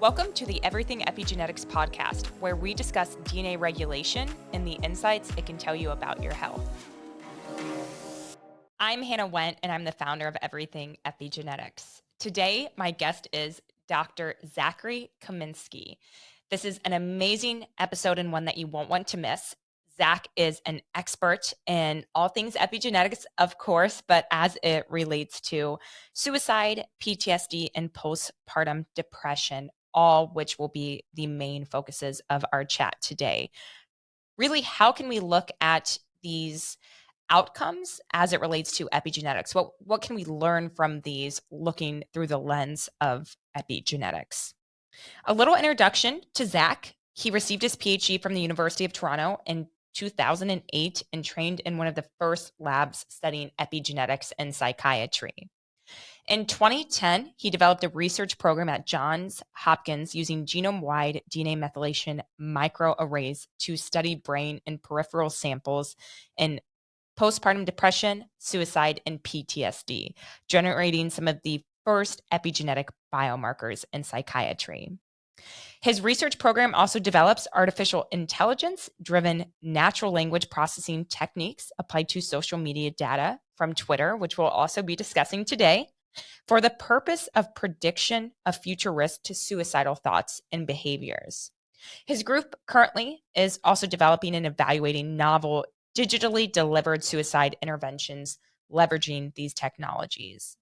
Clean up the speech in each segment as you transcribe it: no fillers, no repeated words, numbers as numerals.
Welcome to the Everything Epigenetics podcast, where we discuss DNA regulation and the insights it can tell you about your health. I'm Hannah Wendt, and I'm the founder of Everything Epigenetics. Today, my guest is Dr. Zachary Kaminsky. This is an amazing episode and one that you won't want to miss. Zach is an expert in all things epigenetics, of course, but as it relates to suicide, PTSD, and postpartum depression, all which will be the main focuses of our chat today. Really, how can we look at these outcomes as it relates to epigenetics? What can we learn from these looking through the lens of epigenetics? A little introduction to Zach. He received his PhD from the University of Toronto in 2008 and trained in one of the first labs studying epigenetics and psychiatry. In 2010, he developed a research program at Johns Hopkins using genome-wide DNA methylation microarrays to study brain and peripheral samples in postpartum depression, suicide, and PTSD, generating some of the first epigenetic biomarkers in psychiatry. His research program also develops artificial intelligence-driven natural language processing techniques applied to social media data from Twitter, which we'll also be discussing today, for the purpose of prediction of future risk to suicidal thoughts and behaviors. His group currently is also developing and evaluating novel digitally delivered suicide interventions leveraging these technologies.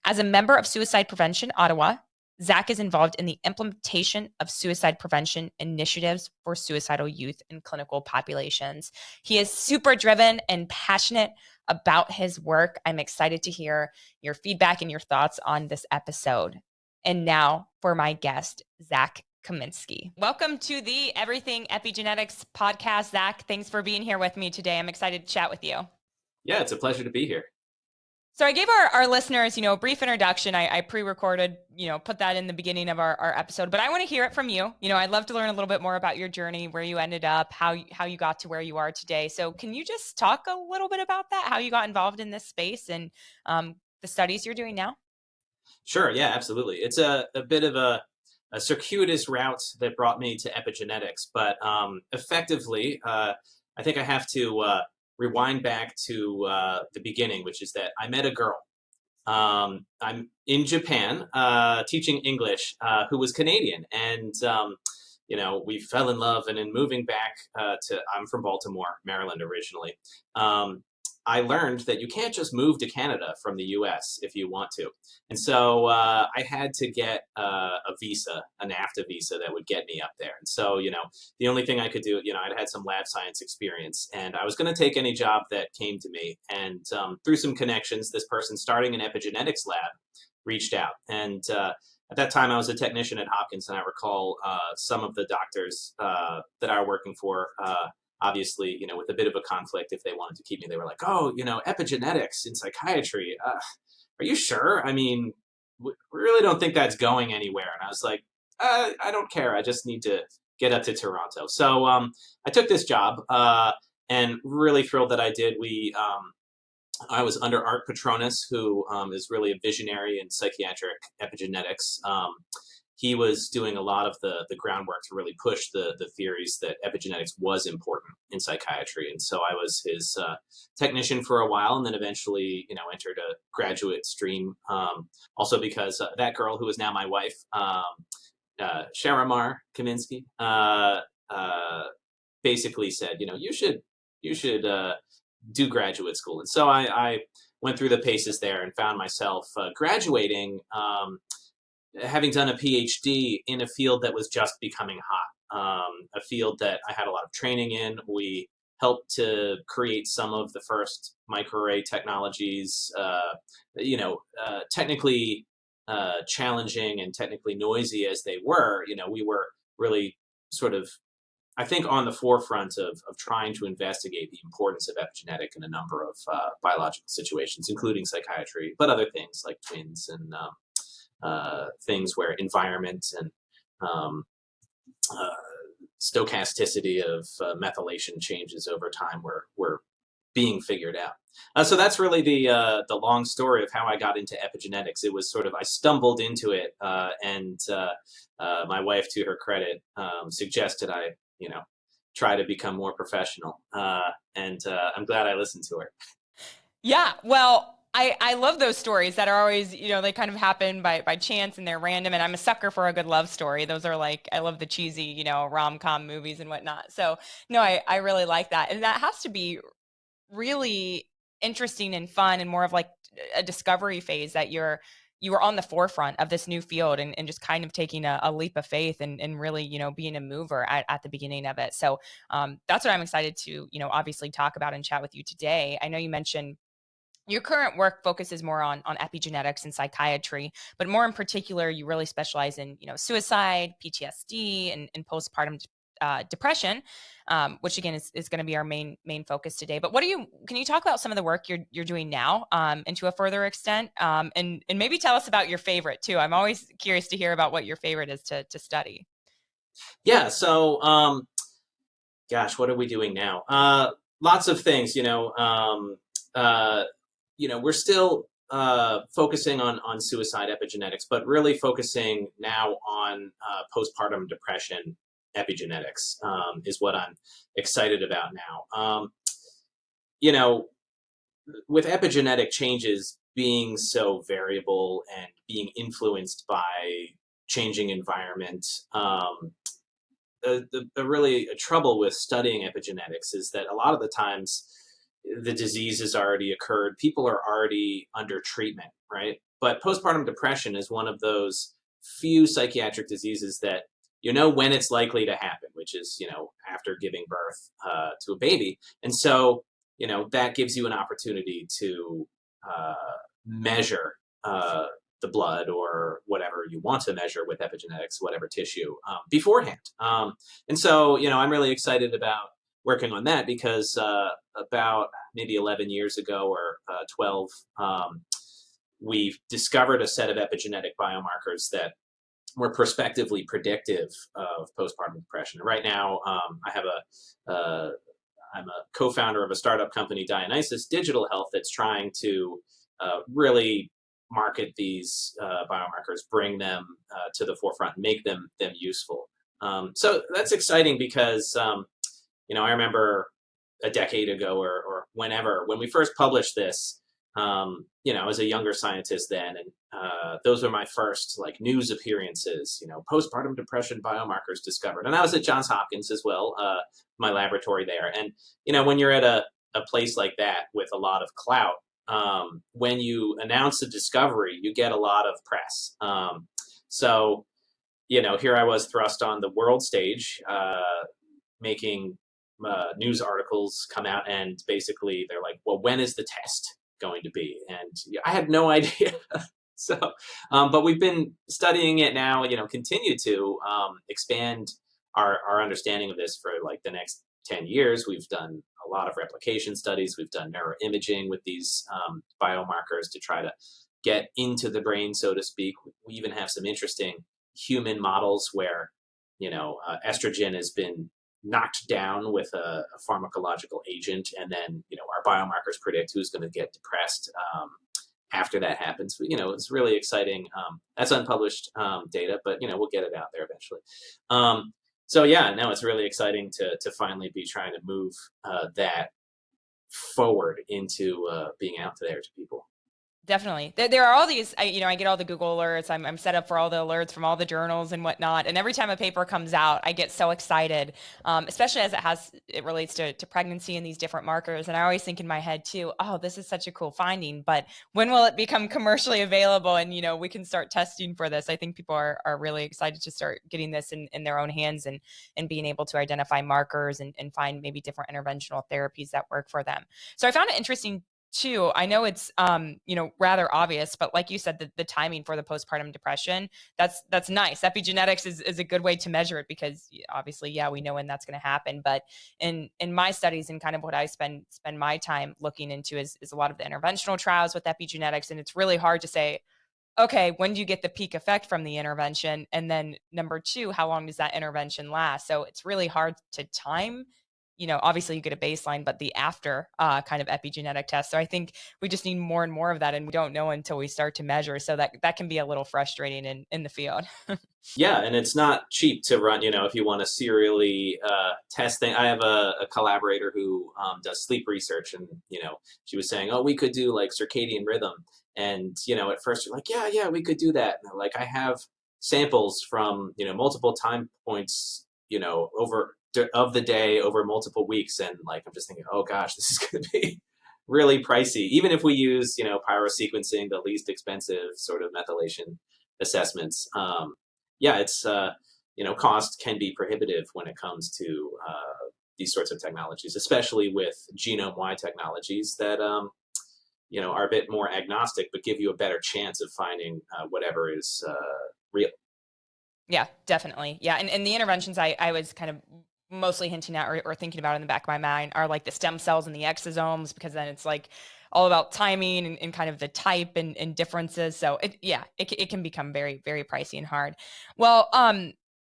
As a member of Suicide Prevention Ottawa, Zach is involved in the implementation of suicide prevention initiatives for suicidal youth in clinical populations. He is super driven and passionate about his work. I'm excited to hear your feedback and your thoughts on this episode. And now for my guest, Zach Kaminsky. Welcome to the Everything Epigenetics podcast, Zach. Thanks for being here with me today. I'm excited to chat with you. Yeah, it's a pleasure to be here. So I gave our listeners, a brief introduction. I pre-recorded, put that in the beginning of our episode, but I want to hear it from you. I'd love to learn a little bit more about your journey, where you ended up, how you got to where you are today. So can you just talk a little bit about that, how you got involved in this space and the studies you're doing now? Sure, yeah, absolutely. It's a bit of a circuitous route that brought me to epigenetics, but effectively, I think I have to rewind back to the beginning, which is that I met a girl. I'm in Japan teaching English, who was Canadian, and we fell in love. And in moving back I'm from Baltimore, Maryland originally. I learned that you can't just move to Canada from the U.S. if you want to. And so I had to get a visa, a NAFTA visa that would get me up there. And so, the only thing I could do, I'd had some lab science experience, and I was going to take any job that came to me. And through some connections, this person starting an epigenetics lab reached out. And at that time, I was a technician at Hopkins, and I recall some of the doctors that I were working for, obviously, with a bit of a conflict, if they wanted to keep me, they were like, oh, epigenetics in psychiatry. Are you sure? I mean, we really don't think that's going anywhere. And I was like, I don't care. I just need to get up to Toronto. So I took this job and really thrilled that I did. I was under Art Petronas, who is really a visionary in psychiatric epigenetics. He was doing a lot of the groundwork to really push the theories that epigenetics was important in psychiatry. And so I was his technician for a while, and then eventually, entered a graduate stream. Also because that girl who is now my wife, Sharamar Kaminsky, basically said, you should do graduate school. And so I went through the paces there and found myself graduating, having done a PhD in a field that was just becoming hot, a field that I had a lot of training in. We helped to create some of the first microarray technologies, technically challenging and technically noisy as they were. We were really sort of, I think, on the forefront of trying to investigate the importance of epigenetic in a number of biological situations, including psychiatry, but other things like twins and things where environment and stochasticity of methylation changes over time were being figured out. So that's really the long story of how I got into epigenetics. It was sort of I stumbled into it, and my wife, to her credit, suggested I, you know, try to become more professional, and I'm glad I listened to her. Yeah, well, I love those stories that are always, they kind of happen by chance and they're random. And I'm a sucker for a good love story. Those are like, I love the cheesy, rom-com movies and whatnot. So no, I really like that. And that has to be really interesting and fun and more of like a discovery phase that you were on the forefront of this new field and just kind of taking a leap of faith and really, being a mover at the beginning of it. So that's what I'm excited to, obviously talk about and chat with you today. I know you mentioned your current work focuses more on epigenetics and psychiatry, but more in particular, you really specialize in suicide, PTSD, and postpartum depression, which again is going to be our main focus today. But can you talk about some of the work you're doing now, and to a further extent, and maybe tell us about your favorite too. I'm always curious to hear about what your favorite is to study. Yeah. So, gosh, what are we doing now? Lots of things. Uh, we're still focusing on suicide epigenetics, but really focusing now on postpartum depression epigenetics is what I'm excited about now. You know, with epigenetic changes being so variable and being influenced by changing environment, the really trouble with studying epigenetics is that a lot of the times the disease has already occurred. People are already under treatment, right? But postpartum depression is one of those few psychiatric diseases that you know when it's likely to happen, which is after giving birth to a baby, and so that gives you an opportunity to uh, measure the blood or whatever you want to measure with epigenetics, whatever tissue beforehand. And so, I'm really excited about working on that because about maybe 11 years ago or 12, we discovered a set of epigenetic biomarkers that were prospectively predictive of postpartum depression. Right now, I'm a co-founder of a startup company, Dionysus Digital Health, that's trying to really market these biomarkers, bring them to the forefront, make them useful. So that's exciting because I remember a decade ago or whenever when we first published this. I was a younger scientist then, and those were my first like news appearances. Postpartum depression biomarkers discovered, and I was at Johns Hopkins as well, my laboratory there. And when you're at a place like that with a lot of clout, when you announce a discovery, you get a lot of press. So here I was thrust on the world stage, making news articles come out, and basically they're like, "Well, when is the test going to be?" And I had no idea. So, but we've been studying it now. Continue to expand our understanding of this for like the next 10 years. We've done a lot of replication studies. We've done neuroimaging with these biomarkers to try to get into the brain, so to speak. We even have some interesting human models where estrogen has been knocked down with a pharmacological agent, and then our biomarkers predict who's going to get depressed after that happens. It's really exciting. That's unpublished data, but we'll get it out there eventually. So yeah, no, it's really exciting to finally be trying to move that forward into being out there to people. Definitely. There are all these, I get all the Google alerts. I'm set up for all the alerts from all the journals and whatnot. And every time a paper comes out, I get so excited, especially as it relates to pregnancy and these different markers. And I always think in my head too, oh, this is such a cool finding, but when will it become commercially available and, we can start testing for this? I think people are really excited to start getting this in their own hands and being able to identify markers and find maybe different interventional therapies that work for them. So I found it interesting too. I know it's rather obvious, but like you said, the timing for the postpartum depression, that's nice. Epigenetics is a good way to measure it because obviously, yeah, we know when that's going to happen. But in my studies and kind of what I spend my time looking into is a lot of the interventional trials with epigenetics, and it's really hard to say, okay, when do you get the peak effect from the intervention, and then number two, how long does that intervention last? So it's really hard to time obviously you get a baseline, but the after kind of epigenetic test. So I think we just need more and more of that, and we don't know until we start to measure. So that can be a little frustrating in the field. Yeah, and it's not cheap to run, if you want to serially test things. I have a collaborator who does sleep research, and, she was saying, oh, we could do like circadian rhythm. And, at first you're like, yeah, we could do that. And like, I have samples from, multiple time points, of the day over multiple weeks. And like, I'm just thinking, oh gosh, this is going to be really pricey. Even if we use, pyrosequencing, the least expensive sort of methylation assessments. Yeah, it's cost can be prohibitive when it comes to these sorts of technologies, especially with genome-wide technologies that are a bit more agnostic, but give you a better chance of finding whatever is real. Yeah, definitely. Yeah. And the interventions I was kind of mostly hinting at or thinking about in the back of my mind are like the stem cells and the exosomes, because then it's like all about timing and kind of the type and differences. So it can become very, very pricey and hard. Well,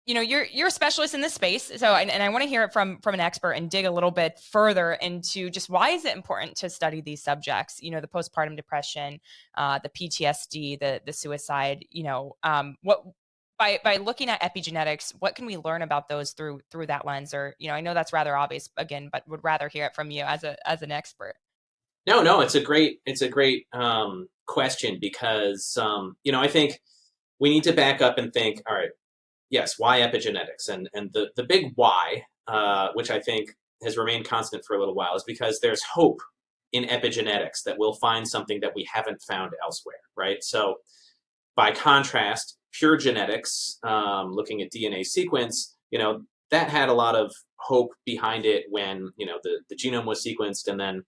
you're a specialist in this space. So, and I want to hear it from an expert and dig a little bit further into just why is it important to study these subjects, the postpartum depression, the PTSD, the suicide, what, by looking at epigenetics, what can we learn about those through that lens? Or, I know that's rather obvious again, but would rather hear it from you as an expert. No, it's a great question because I think we need to back up and think. All right, yes, why epigenetics? And the big why, which I think has remained constant for a little while, is because there's hope in epigenetics that we'll find something that we haven't found elsewhere, right? So by contrast, pure genetics, looking at DNA sequence, that had a lot of hope behind it when the genome was sequenced, and then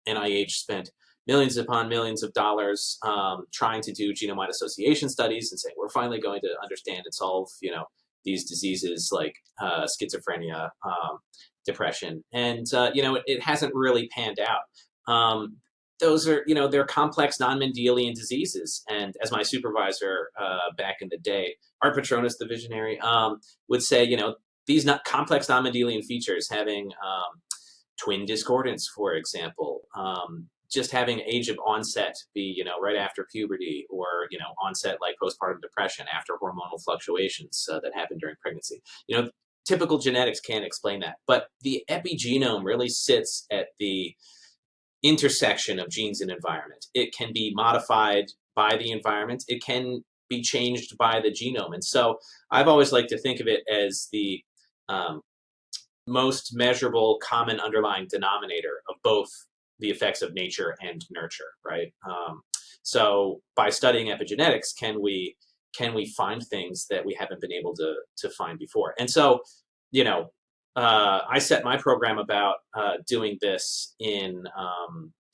NIH spent millions upon millions of dollars trying to do genome-wide association studies and saying we're finally going to understand and solve these diseases like schizophrenia, depression, and it hasn't really panned out. Those are they're complex non-Mendelian diseases, and as my supervisor back in the day, Art Petronas, the visionary, would say these not complex non-Mendelian features having twin discordance, for example, just having age of onset be right after puberty, or onset like postpartum depression after hormonal fluctuations that happen during pregnancy. Typical genetics can't explain that, but the epigenome really sits at the intersection of genes and environment. It can be modified by the environment. It can be changed by the genome, and so I've always liked to think of it as the um, most measurable common underlying denominator of both the effects of nature and nurture, right? So by studying epigenetics, can we find things that we haven't been able to find before? And so, I set my program about doing this in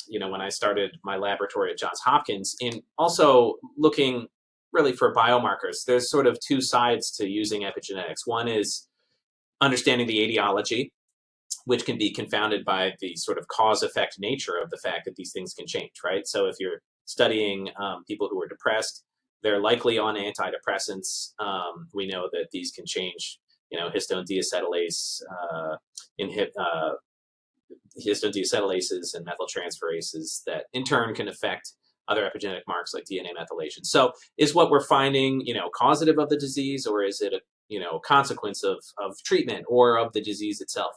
when I started my laboratory at Johns Hopkins, in also looking really for biomarkers. There's sort of two sides to using epigenetics. One is understanding the etiology, which can be confounded by the sort of cause effect nature of the fact that these things can change, right? So if you're studying people who are depressed, they're likely on antidepressants. We know that these can change, histone deacetylase, histone deacetylases and methyltransferases that in turn can affect other epigenetic marks like DNA methylation. So is what we're finding, causative of the disease, or is it a consequence of treatment or of the disease itself?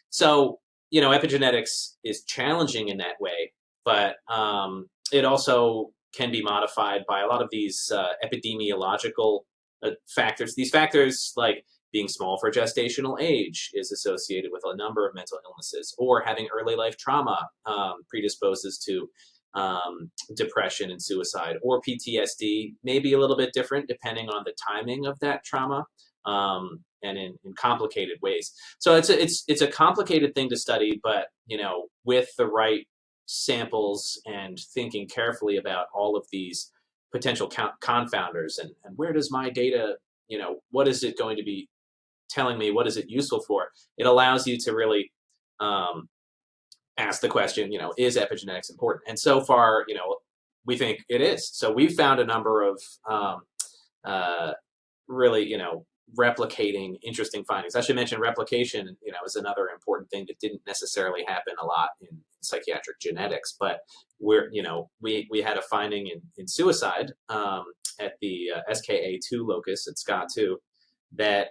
So epigenetics is challenging in that way, but it also can be modified by a lot of these epidemiological factors. These factors, like being small for gestational age, is associated with a number of mental illnesses, or having early life trauma predisposes to depression and suicide, or PTSD, maybe a little bit different depending on the timing of that trauma, and in complicated ways. So it's a complicated thing to study, but with the right samples and thinking carefully about all of these potential confounders, and where does my data, what is it going to be telling me? What is it useful for? It allows you to really ask the question, is epigenetics important? And so far, we think it is. So we've found a number of really, replicating interesting findings. I should mention replication, is another important thing that didn't necessarily happen a lot in psychiatric genetics, but we had a finding in suicide at the SKA2 locus at SCA2 that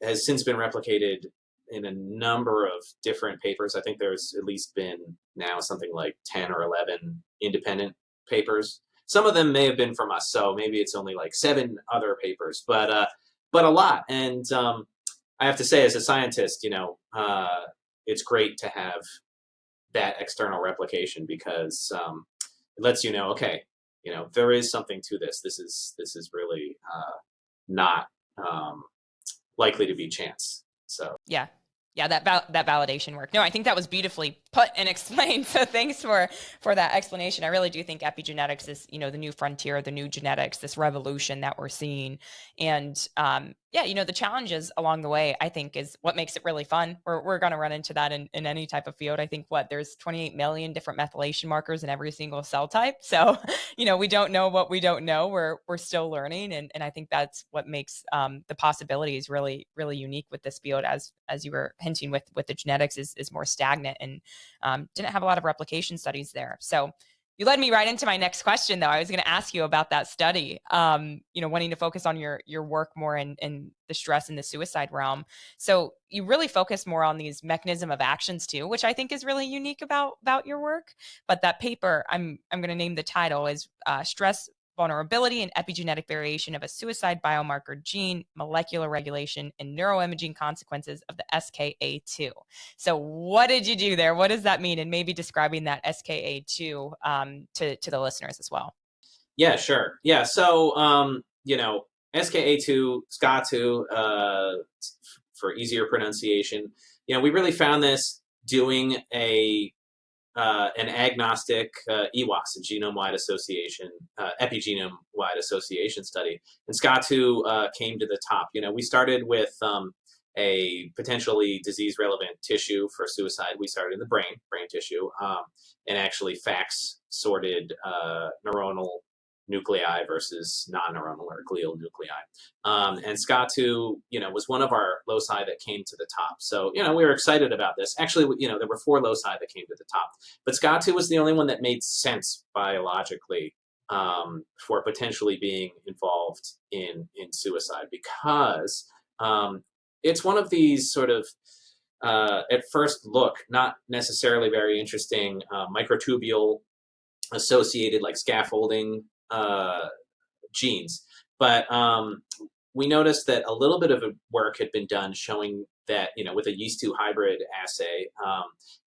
has since been replicated in a number of different papers. I think there's at least been now something like 10 or 11 independent papers. Some of them may have been from us, so maybe it's only like 7 other papers, but a lot. And I have to say, as a scientist, it's great to have that external replication because it lets you know, okay, there is something to this. This is really not likely to be chance. So Yeah. Yeah, that validation work. No, I think that was beautifully put and explained. So thanks for that explanation. I really do think epigenetics is, the new frontier, the new genetics, this revolution that we're seeing. And yeah, the challenges along the way, I think, is what makes it really fun. We're going to run into that in any type of field. I think there's 28 million different methylation markers in every single cell type. So, we don't know what we don't know. We're still learning. And I think that's what makes the possibilities really, really unique with this field, as you were hinting with the genetics is more stagnant and didn't have a lot of replication studies there. So you led me right into my next question, though. I was going to ask you about that study, wanting to focus on your work more in the stress and the suicide realm. So you really focus more on these mechanism of actions too, which I think is really unique about your work. But that paper, I'm going to name the title, is Stress, Vulnerability, and Epigenetic Variation of a Suicide Biomarker Gene, Molecular Regulation, and Neuroimaging Consequences of the SKA2. So what did you do there? What does that mean? And maybe describing that SKA2 to the listeners as well. Yeah, sure. Yeah, so SKA2, SCA2, for easier pronunciation. We really found this doing an agnostic EWAS, a genome-wide association, epigenome-wide association study. And SCA2 came to the top. We started with a potentially disease-relevant tissue for suicide. We started in the brain tissue, and actually FACS-sorted neuronal nuclei versus non-neuronal or glial nuclei. And SCA2, was one of our loci that came to the top. So, we were excited about this. Actually, there were 4 loci that came to the top. But SCA2 was the only one that made sense biologically for potentially being involved in suicide, because it's one of these sort of, at first look, not necessarily very interesting microtubule associated like scaffolding genes. But we noticed that a little bit of work had been done showing that, with a yeast-2 hybrid assay,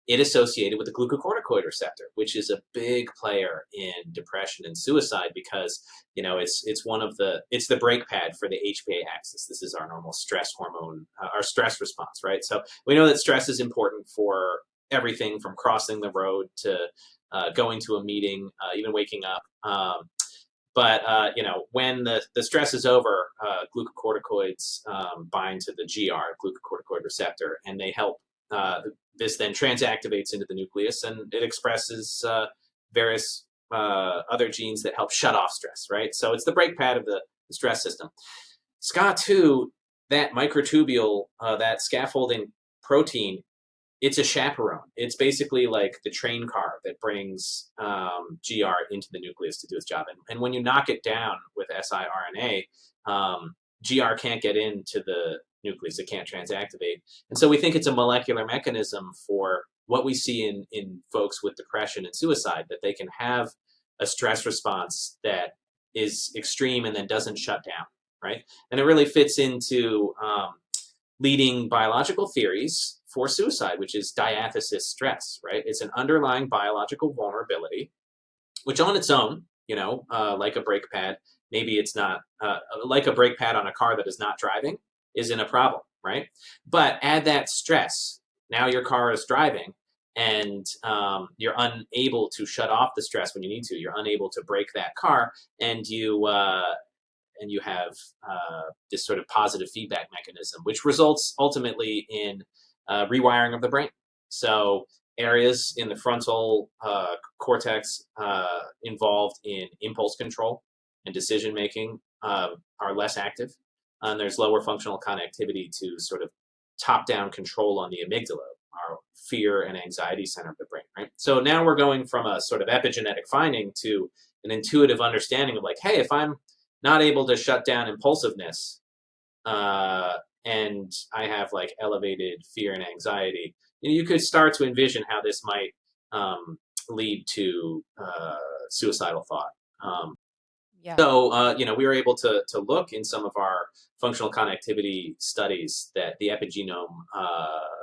it associated with the glucocorticoid receptor, which is a big player in depression and suicide because, it's the brake pad for the HPA axis. This is our normal stress hormone, our stress response, right? So we know that stress is important for everything from crossing the road to going to a meeting, even waking up. But when the stress is over, glucocorticoids bind to the glucocorticoid receptor, and they help. This then transactivates into the nucleus, and it expresses various other genes that help shut off stress, right? So it's the brake pad of the stress system. SCA2, that microtubule, that scaffolding protein, it's a chaperone. It's basically like the train car that brings GR into the nucleus to do its job. And when you knock it down with siRNA, GR can't get into the nucleus. It can't transactivate. And so we think it's a molecular mechanism for what we see in folks with depression and suicide, that they can have a stress response that is extreme and then doesn't shut down, right? And it really fits into leading biological theories for suicide, which is diathesis stress, right? It's an underlying biological vulnerability, which on its own, like a brake pad, maybe it's not, like a brake pad on a car that is not driving isn't a problem, right? But add that stress. Now your car is driving, and you're unable to shut off the stress when you need to. You're unable to brake that car, and you have this sort of positive feedback mechanism, which results ultimately in rewiring of the brain. So areas in the frontal cortex involved in impulse control and decision making are less active. and there's lower functional connectivity to sort of top-down control on the amygdala, our fear and anxiety center of the brain, right? So now we're going from a sort of epigenetic finding to an intuitive understanding of like, hey, if I'm not able to shut down impulsiveness, uh, and I have like elevated fear and anxiety, you could start to envision how this might lead to suicidal thought. Um, Yeah. so, we were able to look in some of our functional connectivity studies that the epigenome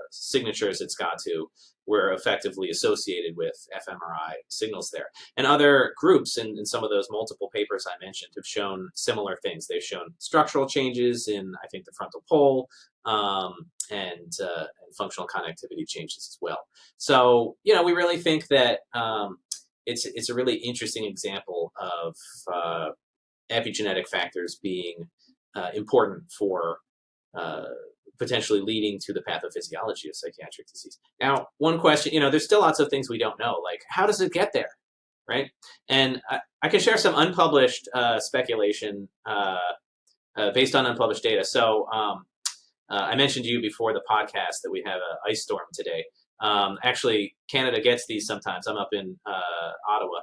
signatures it's got to were effectively associated with fMRI signals there. And other groups in some of those multiple papers I mentioned have shown similar things. They've shown structural changes in, I think, the frontal pole, and functional connectivity changes as well. So, we really think that it's a really interesting example of epigenetic factors being important for uh, potentially leading to the pathophysiology of psychiatric disease. Now, one question, there's still lots of things we don't know, like how does it get there, right? And I can share some unpublished speculation based on unpublished data. So I mentioned to you before the podcast that we have an ice storm today. Actually, Canada gets these sometimes. I'm up in Ottawa.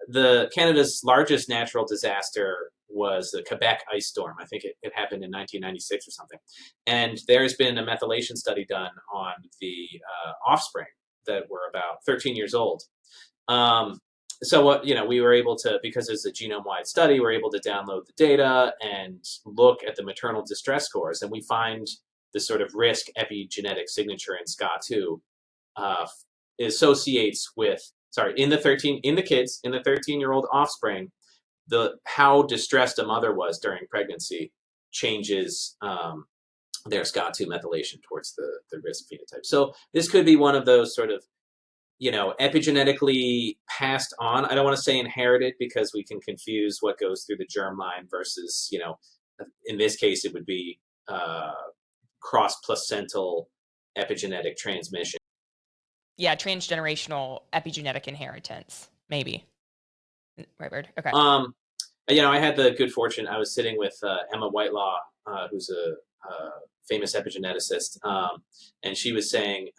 The Canada's largest natural disaster was the Quebec ice storm. I think it happened in 1996 or something. And there's been a methylation study done on the offspring that were about 13 years old. So what we were able to, because it's a genome-wide study, we're able to download the data and look at the maternal distress scores, and we find this sort of risk epigenetic signature in SCA2 uh, associates with in the 13-year-old offspring, the how distressed a mother was during pregnancy changes their SCA2 methylation towards the risk phenotype. So this could be one of those sort of epigenetically passed on. I don't want to say inherited because we can confuse what goes through the germline versus in this case it would be cross placental epigenetic transmission. Yeah, transgenerational epigenetic inheritance, maybe. Right word. Okay. I had the good fortune. I was sitting with Emma Whitelaw, who's a famous epigeneticist, and she was saying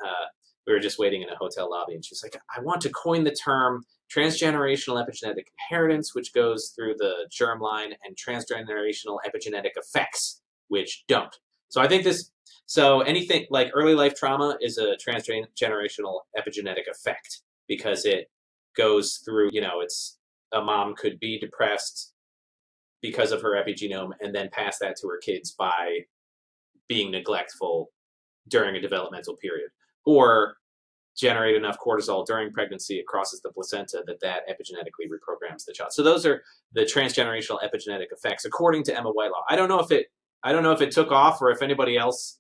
we were just waiting in a hotel lobby, and she's like, "I want to coin the term transgenerational epigenetic inheritance, which goes through the germline, and transgenerational epigenetic effects, which don't." So I think this. So anything like early life trauma is a transgenerational epigenetic effect because it goes through. It's a mom could be depressed because of her epigenome and then pass that to her kids by being neglectful during a developmental period, or generate enough cortisol during pregnancy it crosses the placenta that epigenetically reprograms the child. So those are the transgenerational epigenetic effects according to Emma Whitelaw. I don't know if it took off or if anybody else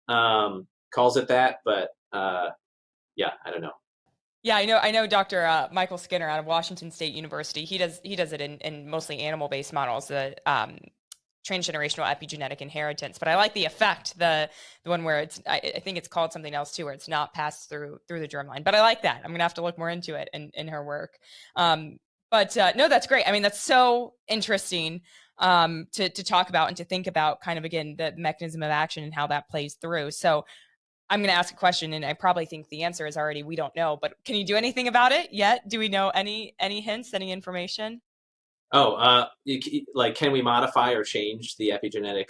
calls it that, but yeah, I don't know. Yeah, I know Dr. Michael Skinner out of Washington State University. He does it in mostly animal-based models, the transgenerational epigenetic inheritance. But I like the effect, the one where I think it's called something else too, where it's not passed through the germline. But I like that. I'm gonna have to look more into it in her work. But no, that's great. I mean, that's so interesting to talk about and to think about kind of again the mechanism of action and how that plays through. So I'm going to ask a question, and I probably think the answer is already we don't know. But can you do anything about it yet? Do we know any hints, any information? Oh, can we modify or change the epigenetic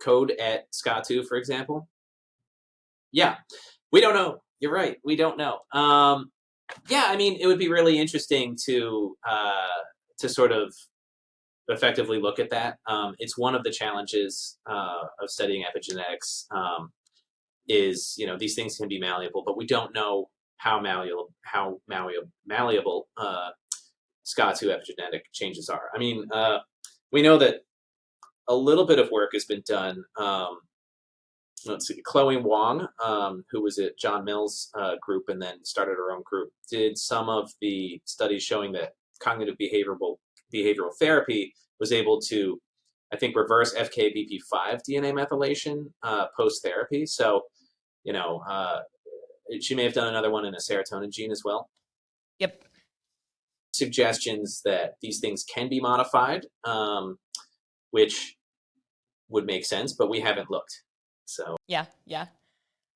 code at SCA2, for example? Yeah, we don't know. You're right. We don't know. Yeah, I mean, it would be really interesting to sort of effectively look at that. It's one of the challenges of studying epigenetics. Is these things can be malleable, but we don't know how malleable SCA2 epigenetic changes are. I mean, we know that a little bit of work has been done. Let's see, Chloe Wong, who was at John Mill's group and then started her own group, did some of the studies showing that cognitive behavioral therapy was able to, I think, reverse FKBP5 DNA methylation post-therapy. So, she may have done another one in a serotonin gene as well. Yep. Suggestions that these things can be modified, which would make sense, but we haven't looked. So Yeah, yeah.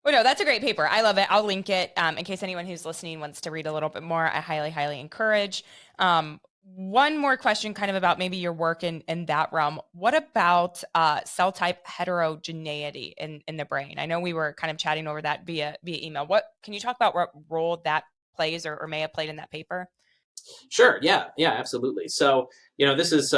Well, no, that's a great paper. I love it. I'll link it in case anyone who's listening wants to read a little bit more. I highly, highly encourage. One more question, kind of about maybe your work in that realm. What about cell type heterogeneity in the brain? I know we were kind of chatting over that via email. What can you talk about? What role that plays or may have played in that paper? sure, yeah, yeah, absolutely. So this is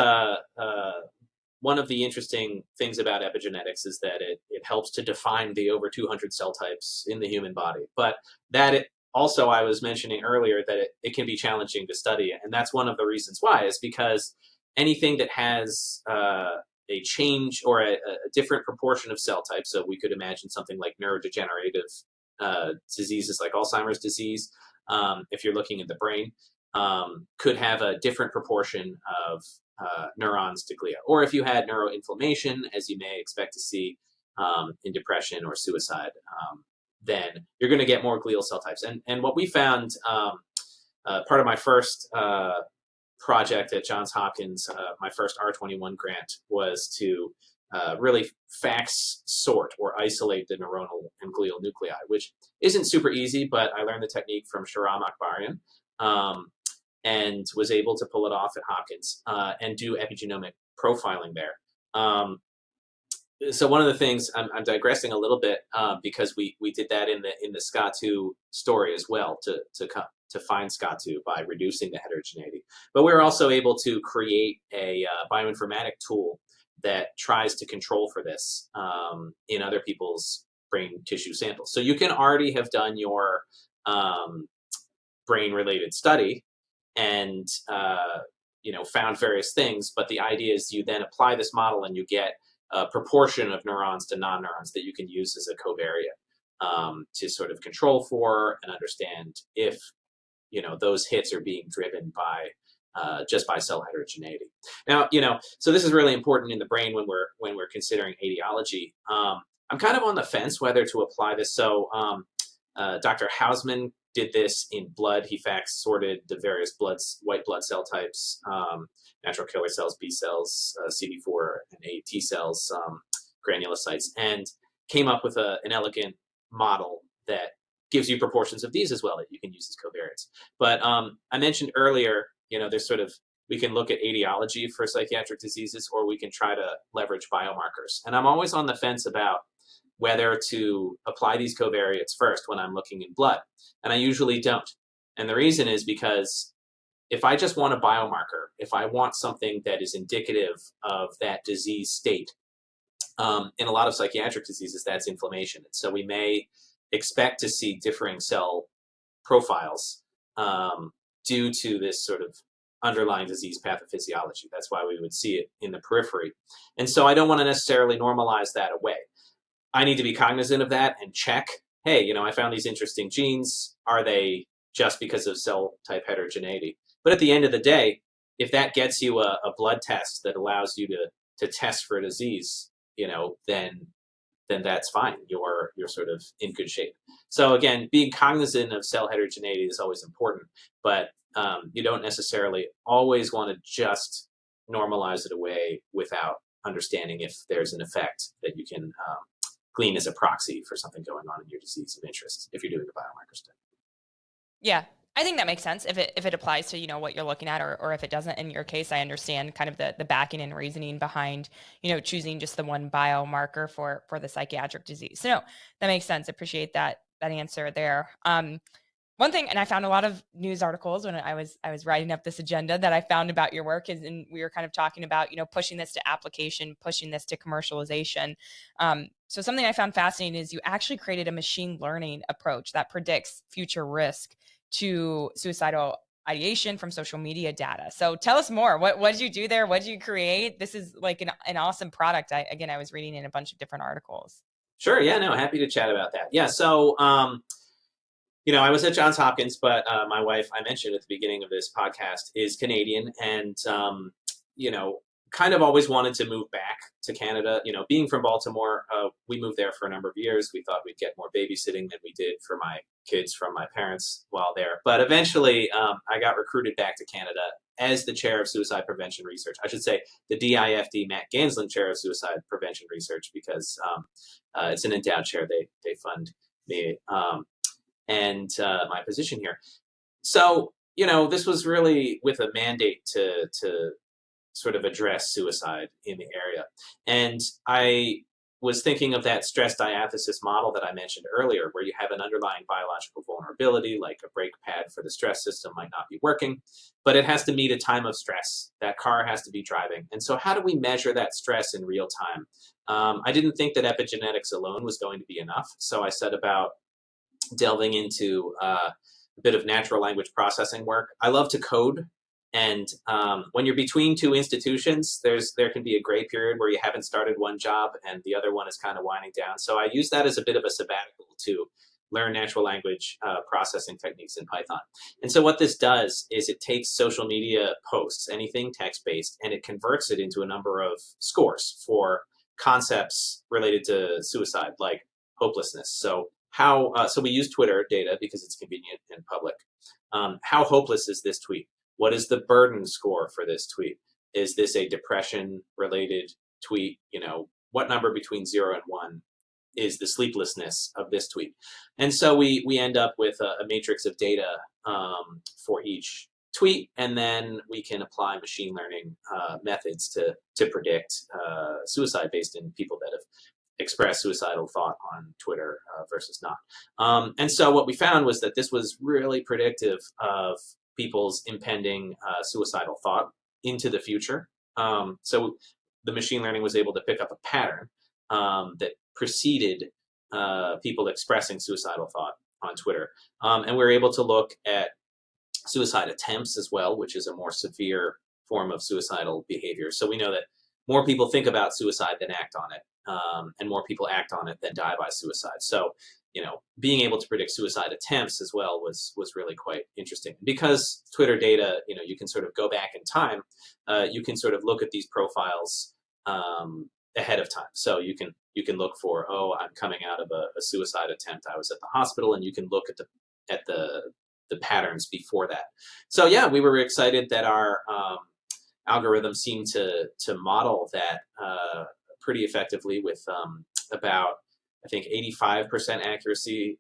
one of the interesting things about epigenetics is that it helps to define the over 200 cell types in the human body. But that it also, I was mentioning earlier that it can be challenging to study. And that's one of the reasons why, is because anything that has a change or a different proportion of cell types, so we could imagine something like neurodegenerative diseases like Alzheimer's disease, if you're looking at the brain, could have a different proportion of neurons to glia. Or if you had neuroinflammation, as you may expect to see in depression or suicide, then you're going to get more glial cell types. And what we found, part of my first project at Johns Hopkins, my first R21 grant, was to really fax sort or isolate the neuronal and glial nuclei, which isn't super easy, but I learned the technique from Shahram Akbarian. And was able to pull it off at Hopkins and do epigenomic profiling there. So one of the things, I'm digressing a little bit because we did that in the SCA2 story as well, to find SCA2 by reducing the heterogeneity. But we were also able to create a bioinformatic tool that tries to control for this in other people's brain tissue samples. So you can already have done your brain-related study and found various things, but the idea is you then apply this model and you get a proportion of neurons to non-neurons that you can use as a covariate to sort of control for and understand if those hits are being driven by just by cell heterogeneity. Now, so this is really important in the brain when we're considering etiology. I'm kind of on the fence whether to apply this. So Dr. Hausman did this in blood. He fax sorted the various white blood cell types, natural killer cells, B cells, CD4 and A T cells, granulocytes, and came up with an elegant model that gives you proportions of these as well that you can use as covariates. But I mentioned earlier, there's we can look at etiology for psychiatric diseases, or we can try to leverage biomarkers. And I'm always on the fence about whether to apply these covariates first when I'm looking in blood. And I usually don't. And the reason is because if I just want a biomarker, if I want something that is indicative of that disease state, in a lot of psychiatric diseases, that's inflammation. And so we may expect to see differing cell profiles due to this sort of underlying disease pathophysiology. That's why we would see it in the periphery. And so I don't want to necessarily normalize that away. I need to be cognizant of that and check, hey, I found these interesting genes. Are they just because of cell type heterogeneity? But at the end of the day, if that gets you a blood test that allows you to test for a disease, then that's fine. You're sort of in good shape. So again, being cognizant of cell heterogeneity is always important, but you don't necessarily always want to just normalize it away without understanding if there's an effect that you can glean as a proxy for something going on in your disease of interest if you're doing a biomarker study. Yeah, I think that makes sense if it applies to what you're looking at, or if it doesn't. In your case, I understand kind of the backing and reasoning behind choosing just the one biomarker for the psychiatric disease. So no, that makes sense. Appreciate that answer there. One thing, and I found a lot of news articles when I was writing up this agenda that I found about your work is, and we were kind of talking about, pushing this to application, pushing this to commercialization. So something I found fascinating is you actually created a machine learning approach that predicts future risk to suicidal ideation from social media data. So tell us more. What did you do there? What did you create? This is like an awesome product. I was reading in a bunch of different articles. Sure. Yeah, no, happy to chat about that. Yeah. So, I was at Johns Hopkins, but my wife, I mentioned at the beginning of this podcast, is Canadian, and kind of always wanted to move back to Canada. Being from Baltimore, we moved there for a number of years. We thought we'd get more babysitting than we did for my kids from my parents while there. But eventually, I got recruited back to Canada as the chair of suicide prevention research. I should say the DIFD Matt Gansland Chair of Suicide Prevention Research, because it's an endowed chair. They fund me and my position here. So this was really with a mandate to sort of address suicide in the area. And I was thinking of that stress diathesis model that I mentioned earlier, where you have an underlying biological vulnerability, like a brake pad for the stress system might not be working, but it has to meet a time of stress. That car has to be driving. And so how do we measure that stress in real time? I didn't think that epigenetics alone was going to be enough. So I set about delving into a bit of natural language processing work. I love to code. And when you're between two institutions, there can be a gray period where you haven't started one job and the other one is kind of winding down. So I use that as a bit of a sabbatical to learn natural language processing techniques in Python. And so what this does is it takes social media posts, anything text-based, and it converts it into a number of scores for concepts related to suicide, like hopelessness. So so we use Twitter data because it's convenient and public. How hopeless is this tweet? What is the burden score for this tweet? Is this a depression-related tweet? What number between 0 and 1 is the sleeplessness of this tweet? And so we end up with a matrix of data for each tweet, and then we can apply machine learning methods to predict suicide based in people that have expressed suicidal thought on Twitter versus not. And so what we found was that this was really predictive of people's impending suicidal thought into the future. So the machine learning was able to pick up a pattern that preceded people expressing suicidal thought on Twitter. And we were able to look at suicide attempts as well, which is a more severe form of suicidal behavior. So we know that more people think about suicide than act on it, and more people act on it than die by suicide. So being able to predict suicide attempts as well was really quite interesting. Because Twitter data, you can sort of go back in time. You can sort of look at these profiles ahead of time. So you can look for, I'm coming out of a suicide attempt. I was at the hospital, and you can look at the patterns before that. So yeah, we were excited that our algorithm seemed to model that pretty effectively with about, I think, 85% accuracy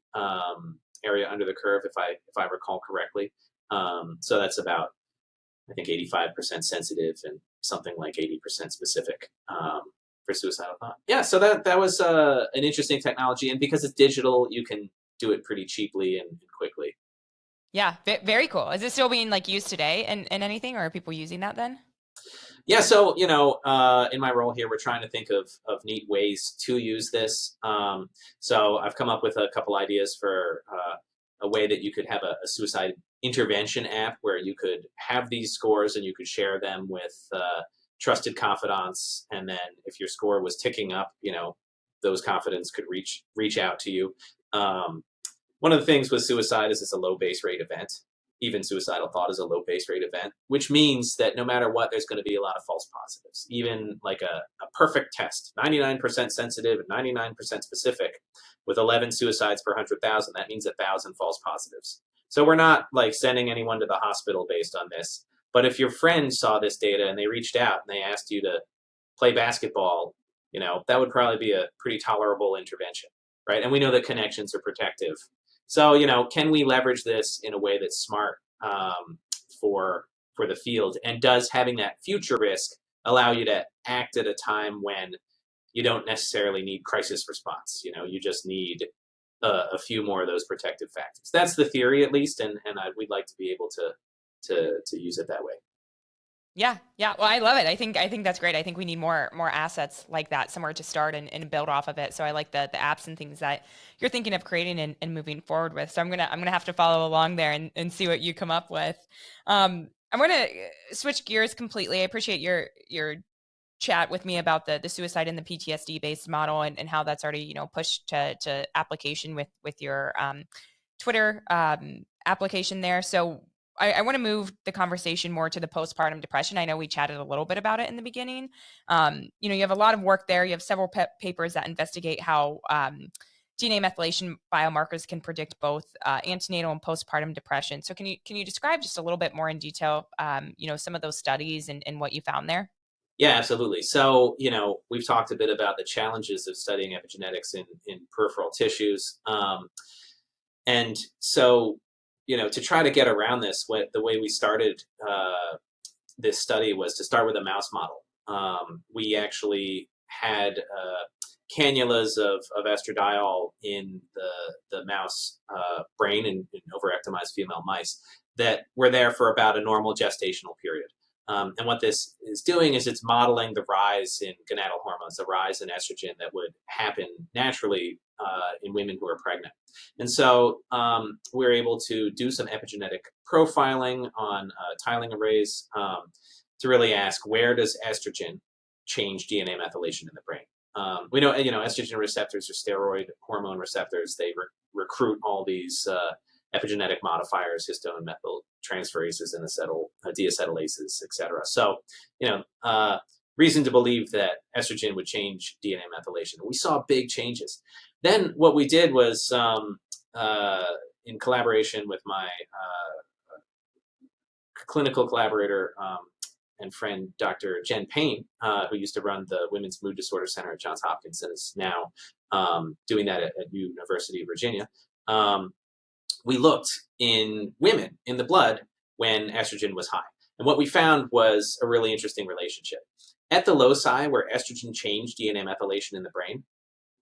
area under the curve, if I recall correctly. So that's about, I think, 85% sensitive and something like 80% specific for suicidal thought. Yeah, so that was an interesting technology, and because it's digital, you can do it pretty cheaply and quickly. Yeah, very cool. Is it still being used today in anything, or are people using that then? Yeah, so in my role here, we're trying to think of neat ways to use this. So I've come up with a couple ideas for a way that you could have a suicide intervention app where you could have these scores and you could share them with trusted confidants, and then if your score was ticking up, those confidants could reach out to you. One of the things with suicide is it's a low base rate event. Even suicidal thought is a low base rate event, which means that no matter what, there's going to be a lot of false positives. Even like a perfect test, 99% sensitive and 99% specific, with 11 suicides per 100,000, that means 1,000 false positives. So we're not sending anyone to the hospital based on this. But if your friend saw this data and they reached out and they asked you to play basketball, that would probably be a pretty tolerable intervention, right? And we know that connections are protective. So, can we leverage this in a way that's smart for the field? And does having that future risk allow you to act at a time when you don't necessarily need crisis response? You just need a few more of those protective factors. That's the theory, at least, and we'd like to be able to use it that way. Yeah. Well, I love it. I think that's great. I think we need more assets like that, somewhere to start and build off of it. So I like the apps and things that you're thinking of creating and moving forward with. So I'm gonna have to follow along there and see what you come up with. I'm gonna switch gears completely. I appreciate your chat with me about the suicide and the PTSD based model and how that's already pushed to application with your Twitter application there. So I want to move the conversation more to the postpartum depression. I know we chatted a little bit about it in the beginning. You have a lot of work there. You have several papers that investigate how DNA methylation biomarkers can predict both antenatal and postpartum depression. So can you describe just a little bit more in detail, some of those studies and what you found there? Yeah, absolutely. So, we've talked a bit about the challenges of studying epigenetics in peripheral tissues. And so, to try to get around this, the way we started this study was to start with a mouse model. We actually had cannulas of estradiol in the mouse brain in overactimized female mice that were there for about a normal gestational period. And what this is doing is it's modeling the rise in gonadal hormones, the rise in estrogen that would happen naturally in women who are pregnant. And so we're able to do some epigenetic profiling on tiling arrays to really ask, where does estrogen change DNA methylation in the brain? We know, estrogen receptors are steroid hormone receptors. They recruit all these epigenetic modifiers, histone methyl transferases and deacetylases, etc. So, reason to believe that estrogen would change DNA methylation. We saw big changes. Then what we did was, in collaboration with my clinical collaborator and friend, Dr. Jen Payne, who used to run the Women's Mood Disorder Center at Johns Hopkins and is now doing that at University of Virginia. We looked in women in the blood when estrogen was high. And what we found was a really interesting relationship. At the loci where estrogen changed DNA methylation in the brain,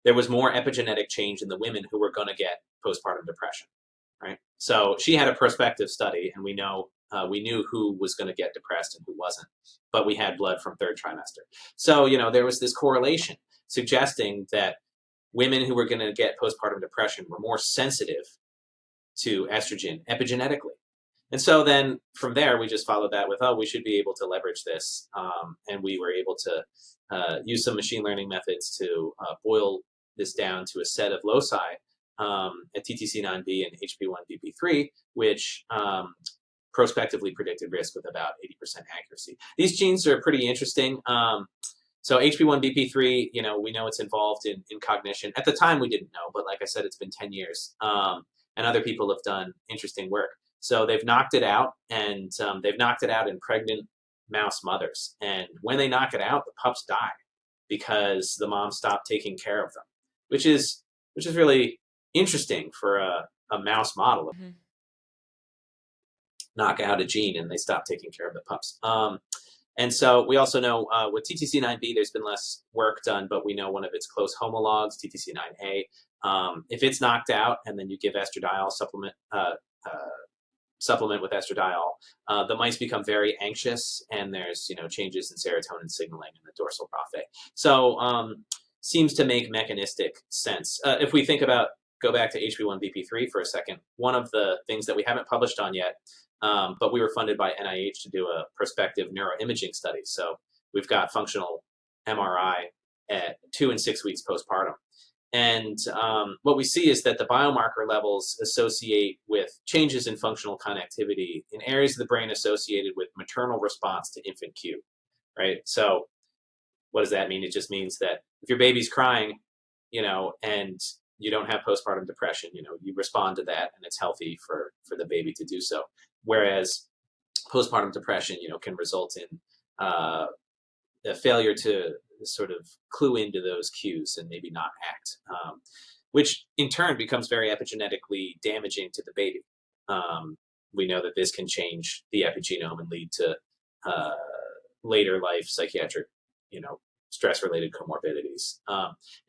there was more epigenetic change in the women who were going to get postpartum depression, right? So she had a prospective study, and we knew who was going to get depressed and who wasn't, but we had blood from third trimester. So, there was this correlation suggesting that women who were going to get postpartum depression were more sensitive to estrogen epigenetically. And so then from there, we just followed that with, we should be able to leverage this. And we were able to use some machine learning methods to boil this down to a set of loci at TTC9B and HP1BP3, which prospectively predicted risk with about 80% accuracy. These genes are pretty interesting. So HP1BP3, we know it's involved in cognition. At the time, we didn't know, but like I said, it's been 10 years. And other people have done interesting work. So they've knocked it out, and they've knocked it out in pregnant mouse mothers. And when they knock it out, the pups die because the mom stopped taking care of them, which is really interesting for a mouse model. Mhm. Knock out a gene and they stop taking care of the pups. And so we also know with TTC9B, there's been less work done, but we know one of its close homologs, TTC9A, if it's knocked out and then you give estradiol supplement with estradiol, the mice become very anxious, and there's changes in serotonin signaling in the dorsal raphe. So seems to make mechanistic sense. If we go back to HB1BP3 for a second, one of the things that we haven't published on yet, but we were funded by NIH to do a prospective neuroimaging study. So we've got functional MRI at 2 and 6 weeks postpartum. And what we see is that the biomarker levels associate with changes in functional connectivity in areas of the brain associated with maternal response to infant Q, right? So what does that mean? It just means that if your baby's crying, and you don't have postpartum depression, you respond to that, and it's healthy for the baby to do so. Whereas postpartum depression, can result in a failure to sort of clue into those cues and maybe not act, which in turn becomes very epigenetically damaging to the baby. We know that this can change the epigenome and lead to later life psychiatric, stress-related comorbidities.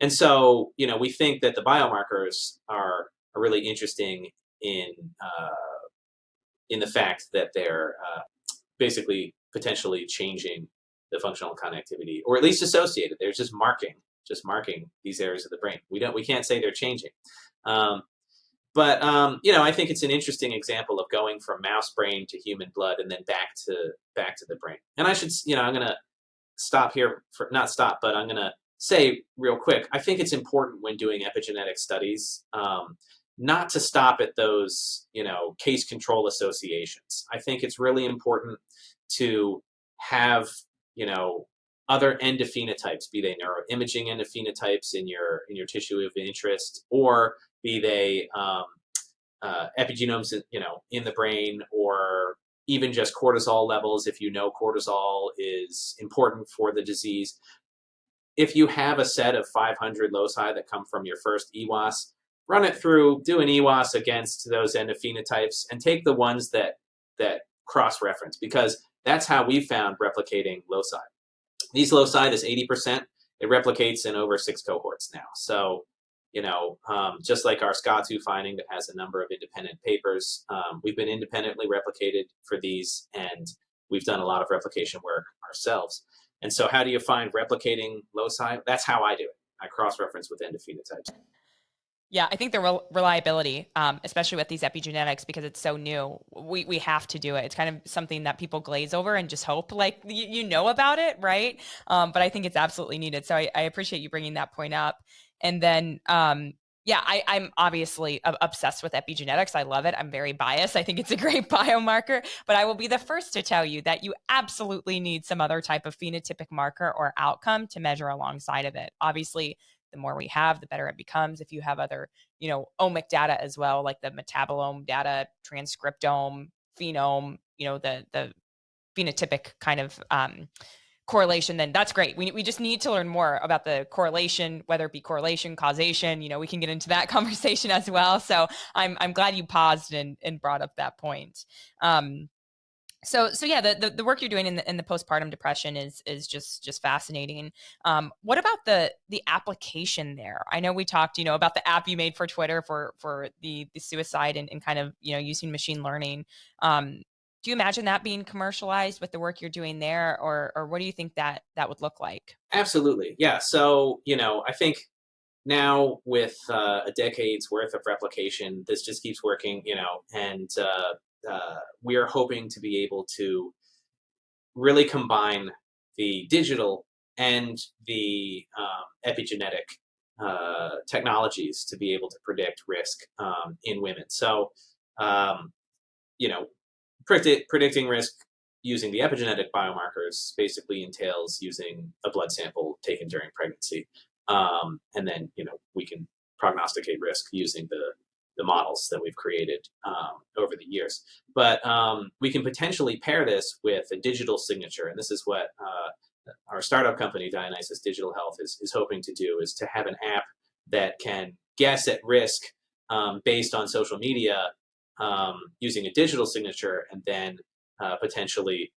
And so, we think that the biomarkers are really interesting in the fact that they're basically potentially changing the functional connectivity, or at least associated. They're just marking these areas of the brain. We can't say they're changing. But I think it's an interesting example of going from mouse brain to human blood and then back to the brain. And I should, I'm going to stop here but I'm going to say real quick, I think it's important when doing epigenetic studies not to stop at those, case control associations. I think it's really important to have, you know, other endophenotypes, be they neuroimaging endophenotypes in your tissue of interest, or be they epigenomes, in the brain, or even just cortisol levels. If you know cortisol is important for the disease, if you have a set of 500 loci that come from your first EWAS, run it through, do an EWAS against those endophenotypes, and take the ones that cross-reference, because that's how we found replicating loci. These loci, this 80%, it replicates in over 6 cohorts now. So, just like our SCA2 finding that has a number of independent papers, we've been independently replicated for these, and we've done a lot of replication work ourselves. And so how do you find replicating loci? That's how I do it. I cross-reference with endophenotypes. Yeah, I think the reliability, especially with these epigenetics, because it's so new, we have to do it. It's kind of something that people glaze over and just hope like you know about it, right? But I think it's absolutely needed. So I appreciate you bringing that point up. And then, yeah, I'm obviously obsessed with epigenetics. I love it. I'm very biased. I think it's a great biomarker, but I will be the first to tell you that you absolutely need some other type of phenotypic marker or outcome to measure alongside of it. Obviously, the more we have, the better it becomes. If you have other, omic data as well, like the metabolome data, transcriptome, phenome, the phenotypic kind of correlation, then that's great. We just need to learn more about the correlation, whether it be correlation, causation. We can get into that conversation as well. So I'm glad you paused and brought up that point. So yeah, the work you're doing in the postpartum depression is just fascinating. What about the application there? I know we talked, about the app you made for Twitter for the suicide and kind of, using machine learning. Do you imagine that being commercialized with the work you're doing there, or what do you think that would look like? Absolutely. Yeah. So, I think now with a decade's worth of replication, this just keeps working, and we are hoping to be able to really combine the digital and the epigenetic technologies to be able to predict risk in women. So, um, you know, predicting risk using the epigenetic biomarkers basically entails using a blood sample taken during pregnancy, and then we can prognosticate risk using the models that we've created over the years. But we can potentially pair this with a digital signature, and this is what our startup company Dionysus Digital Health is hoping to do: is to have an app that can guess at risk based on social media using a digital signature, and then potentially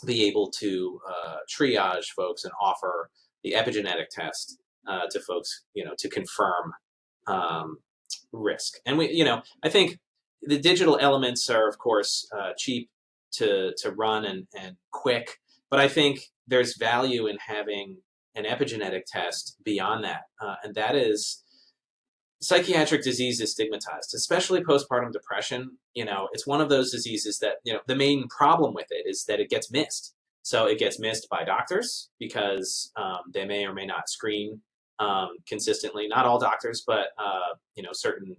be able to triage folks and offer the epigenetic test to folks, to confirm risk. And I think the digital elements are, of course, cheap to run and quick, but I think there's value in having an epigenetic test beyond that, and that is psychiatric disease is stigmatized, especially postpartum depression. It's one of those diseases that, the main problem with it is that it gets missed. So it gets missed by doctors because they may or may not screen consistently. Not all doctors, but, certain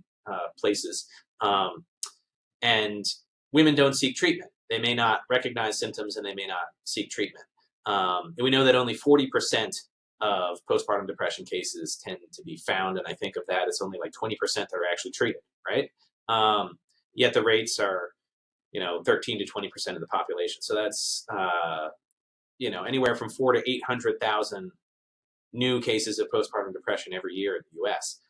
places. And women don't seek treatment. They may not recognize symptoms and they may not seek treatment. And we know that only 40% of postpartum depression cases tend to be found, and I think of that, it's only like 20% that are actually treated, right? Yet the rates are, 13 to 20% of the population. So that's, anywhere from 4 to 800,000 new cases of postpartum depression every year in the U.S.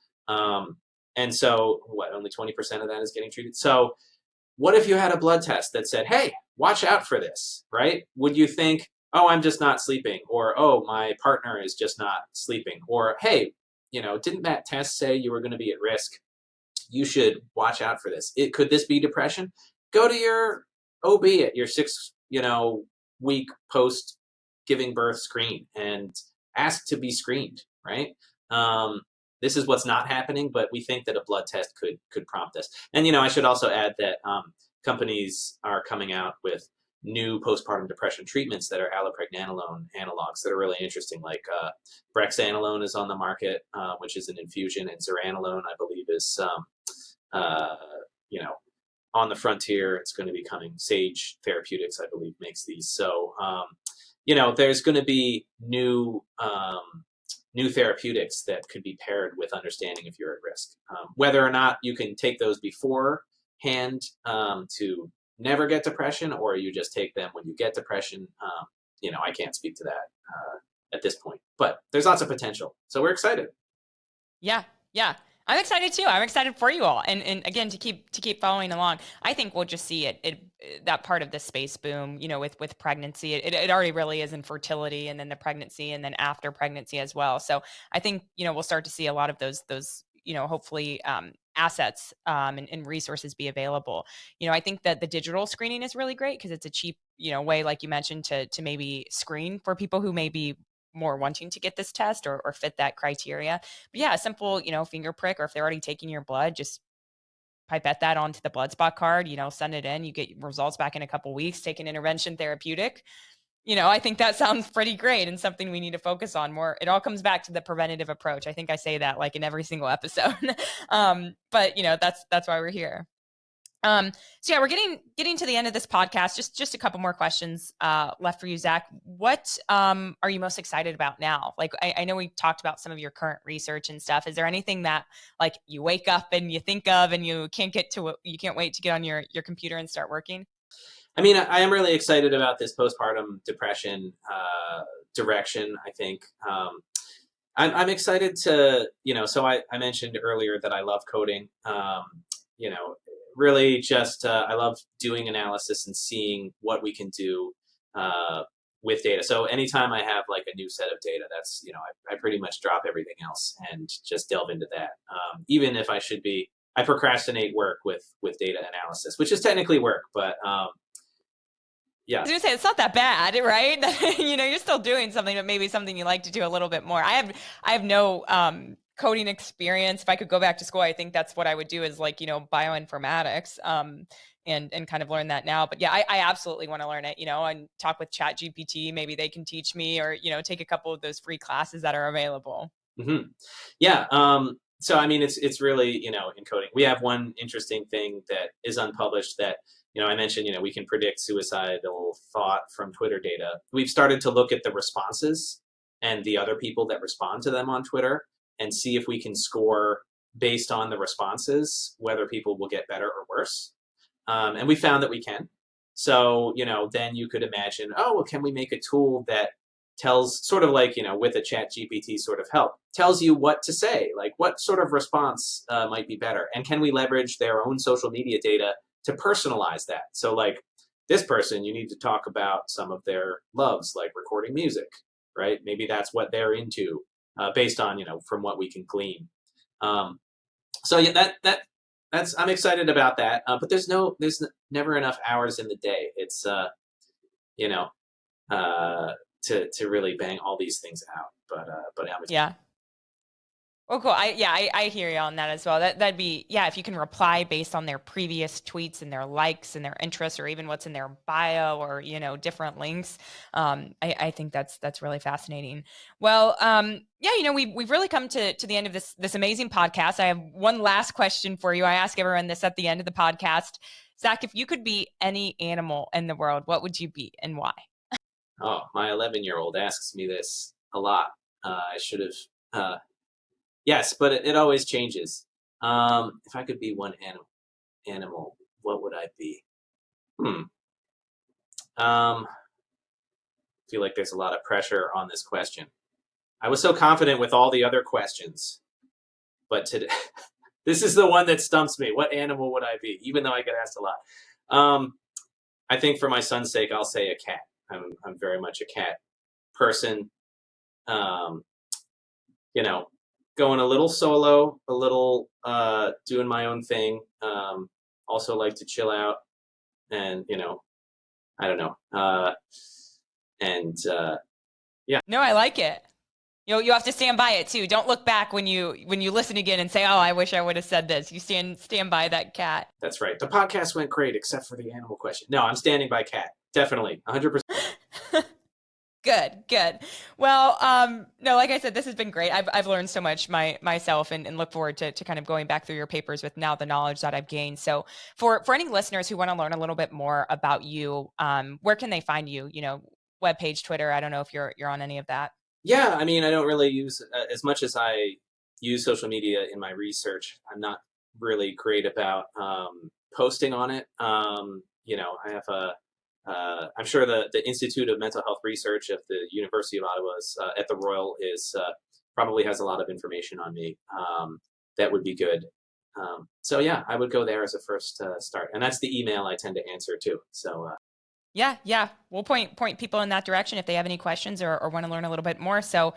And so, only 20% of that is getting treated. So, what if you had a blood test that said, "Hey, watch out for this," right? Would you think, "Oh, I'm just not sleeping," or "Oh, my partner is just not sleeping," or "Hey, didn't that test say you were going to be at risk? You should watch out for this. Could this be depression?" Go to your OB at your 6 week post giving birth screen and ask to be screened, right? Um, this is what's not happening, but we think that a blood test could prompt this. And I should also add that companies are coming out with new postpartum depression treatments that are allopregnanolone analogs that are really interesting. Like brexanolone is on the market, which is an infusion, and zuranolone, I believe, is uh, you know, on the frontier. It's going to be coming. Sage Therapeutics, I believe, makes these. So, there's going to be new therapeutics that could be paired with understanding if you're at risk. Whether or not you can take those beforehand to never get depression, or you just take them when you get depression, I can't speak to that at this point. But there's lots of potential, so we're excited. Yeah, yeah. I'm excited too. I'm excited for you all, and again to keep following along. I think we'll just see that part of the space boom, with pregnancy. It already really is in fertility, and then the pregnancy, and then after pregnancy as well. So I think we'll start to see a lot of those hopefully assets and resources be available. I think that the digital screening is really great because it's a cheap way, like you mentioned, to maybe screen for people who may be more wanting to get this test or fit that criteria. But yeah, a simple, finger prick, or if they're already taking your blood, just pipette that onto the blood spot card, send it in, you get results back in a couple weeks, take an intervention therapeutic. I think that sounds pretty great and something we need to focus on more. It all comes back to the preventative approach. I think I say that like in every single episode. But that's why we're here. So yeah, we're getting to the end of this podcast. Just a couple more questions left for you, Zach. What are you most excited about now? Like, I know we talked about some of your current research and stuff. Is there anything that like you wake up and you think of and you can't wait to get on your computer and start working? I mean, I am really excited about this postpartum depression direction. I think I'm excited to, so I mentioned earlier that I love coding. You know, Really just, I love doing analysis and seeing what we can do uh, with data. So anytime I have like a new set of data, that's, I pretty much drop everything else and just delve into that. Even if I procrastinate work with data analysis, which is technically work, but I yeah. was gonna say it's not that bad, right? You're still doing something, but maybe something you like to do a little bit more. I have no coding experience. If I could go back to school, I think that's what I would do is like, bioinformatics. And kind of learn that now. But yeah, I absolutely want to learn it, and talk with Chat GPT. Maybe they can teach me or, take a couple of those free classes that are available. hmm Yeah. So I mean, it's really in coding. We have one interesting thing that is unpublished that I mentioned. We can predict suicidal thought from Twitter data. We've started to look at the responses and the other people that respond to them on Twitter and see if we can score based on the responses whether people will get better or worse. And we found that we can. So then you could imagine, oh, well, can we make a tool that tells sort of like with a chat gpt sort of help tells you what to say, like what sort of response might be better, and can we leverage their own social media data to personalize that? So like this person, you need to talk about some of their loves, like recording music, right? Maybe that's what they're into, based on from what we can glean. So yeah, that's I'm excited about that, but there's never enough hours in the day. It's you know to really bang all these things out. But I'm Yeah. Oh, cool. I hear you on that as well. That'd be, yeah, if you can reply based on their previous tweets and their likes and their interests, or even what's in their bio, or different links. I think that's really fascinating. Well, yeah, we've really come to the end of this amazing podcast. I have one last question for you. I ask everyone this at the end of the podcast. Zach, if you could be any animal in the world, what would you be and why? Oh, my 11-year-old asks me this a lot. I should have. Yes, but it always changes. If I could be one animal, what would I be? Hmm. Um, feel like there's a lot of pressure on this question. I was so confident with all the other questions, but today, this is the one that stumps me. What animal would I be? Even though I get asked a lot. I think for my son's sake, I'll say a cat. I'm very much a cat person. Um, you know, Going a little solo, a little doing my own thing. Also like to chill out, and I don't know. And yeah, No, I like it. You have to stand by it too. Don't look back when you listen again and say, "Oh, I wish I would have said this." You stand by that cat. that's right. The podcast went great except for the animal question. No, I'm standing by cat. Definitely, 100%. Good, good. Well, no, like I said, this has been great. I've learned so much myself and look forward to kind of going back through your papers with now the knowledge that I've gained. So for any listeners who want to learn a little bit more about you, where can they find you? Webpage, Twitter. I don't know if you're on any of that. Yeah, I mean, I don't really use as much as I use social media in my research. I'm not really great about posting on it. I have I'm sure the Institute of Mental Health Research at the University of Ottawa's at the Royal is probably has a lot of information on me that would be good. So yeah, I would go there as a first start, and that's the email I tend to answer too. So Yeah, yeah. We'll point people in that direction if they have any questions or want to learn a little bit more. So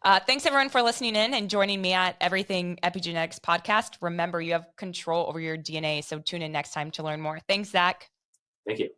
thanks everyone for listening in and joining me at Everything Epigenetics podcast. Remember, you have control over your DNA, so tune in next time to learn more. Thanks, Zach. thank you.